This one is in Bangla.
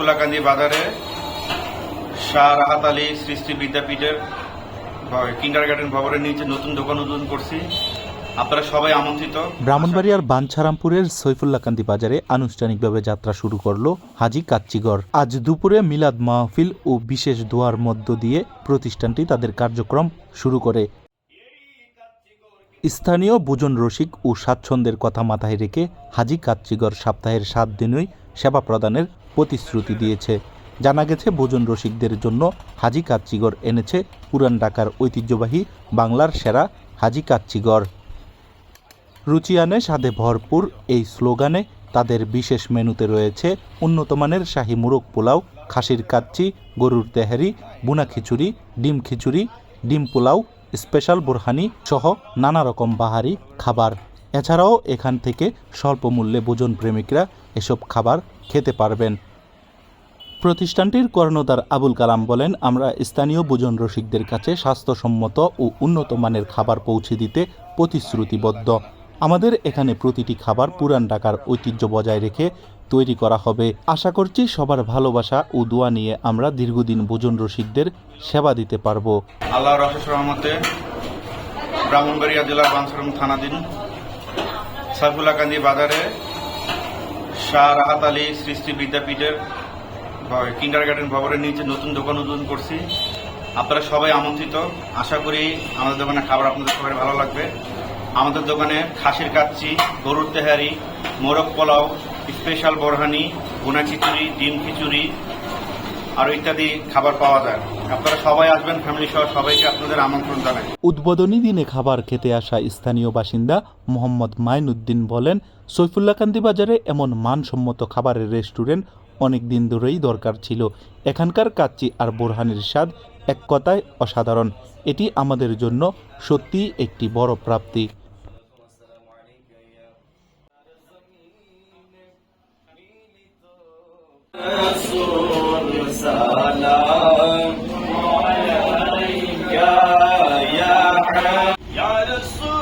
সাইফুল্লাহকান্দি বাজারে শাহ রাহাত আলী সৃষ্টি বিদ্যাপীঠের কিন্ডারগার্টেন ভবনের নিচে নতুন দোকান উদ্বোধন করছি। আপনারা সবাই আমন্ত্রিত। ব্রাহ্মণবাড়িয়ার বাঞ্ছারামপুরের সৈফুল্লাহকান্দি বাজারে আনুষ্ঠানিকভাবে যাত্রা শুরু করল হাজী কাচ্চিগর। আজ দুপুরে মিলাদ মাহফিল ও বিশেষ দোয়ার মধ্য দিয়ে প্রতিষ্ঠানটি তাদের কার্যক্রম শুরু করে। স্থানীয় ভোজন রসিক ও স্বাচ্ছন্দ্যের কথা মাথায় রেখে হাজী কাচ্চিগর সপ্তাহের 7 দিনই সেবা প্রদানের প্রতিশ্রুতি দিয়েছে। জানা গেছে, ভোজন রসিকদের জন্য হাজী কাচ্চিগর এনেছে পুরান ঢাকার ঐতিহ্যবাহী বাংলার সেরা হাজী কাচ্চিগর। রুচি আনে স্বাদে ভরপুর এই স্লোগানে তাদের বিশেষ মেনুতে রয়েছে উন্নতমানের শাহী মুরগ পোলাও, খাসির কাচ্চি, গরুর তেহারি, বুনা খিচুড়ি, ডিম পোলাও, স্পেশাল বোরহানি সহ নানা রকম বাহারি খাবার। এছাড়াও এখান থেকে স্বল্প মূল্যে ভোজন প্রেমিকরা এসব খাবার খেতে পারবেন। প্রতিষ্ঠানটির কর্ণধার আবুল কালাম বলেন, আমরা স্থানীয় ভোজন রসিকদের কাছে স্বাস্থ্যসম্মত ও উন্নত মানের খাবার পৌঁছে দিতে প্রতিশ্রুতিবদ্ধ। আমাদের এখানে প্রতিটি খাবার পুরান ঢাকার ঐতিহ্য বজায় রেখে তৈরি করা হবে। আশা করছি সবার ভালোবাসা ও দোয়া নিয়ে আমরা দীর্ঘদিন ভোজন রসিকদের সেবা দিতে পারব। আল্লাহর অশেষ রহমতে ব্রাহ্মণবাড়িয়া জেলার বাঞ্ছারামপুর থানাধীন সাইফুল্লাহকান্দি বাজারে শাহ রাহাত আলী সৃষ্টি বিদ্যাপীঠের কিন্ডারগার্টেন ভবনের নিচে নতুন দোকান উদ্বোধন করছি। আপনারা সবাই আমন্ত্রিত। আশা করি আমাদের দোকানে খাবার আপনাদের সবাই ভালো লাগবে। আমাদের দোকানে খাসির কাচ্চি, গরুর তেহারি, মোরগ পোলাও, স্পেশাল বোরহানি, বুনা খিচুড়ি, ডিম খিচুড়ি আর ইত্যাদি খাবার পাওয়া যায়। আপনারা সবাই আসবেন, ফ্যামিলি সহ সবাইকে আপনাদের আমন্ত্রণ জানাই। উদ্বোধনী দিনে খাবার খেতে আসা স্থানীয় বাসিন্দা মোহাম্মদ মাইনুদ্দিন বলেন, সৈফুল্লাহকান্দি বাজারে এমন মানসম্মত খাবারের রেস্টুরেন্ট অনেক দিন ধরেই দরকার ছিল। এখানকার কাচ্চি আর বোরহানির স্বাদ এক কথায় অসাধারণ। এটি আমাদের জন্য সত্যিই একটি বড় প্রাপ্তি। يا رسول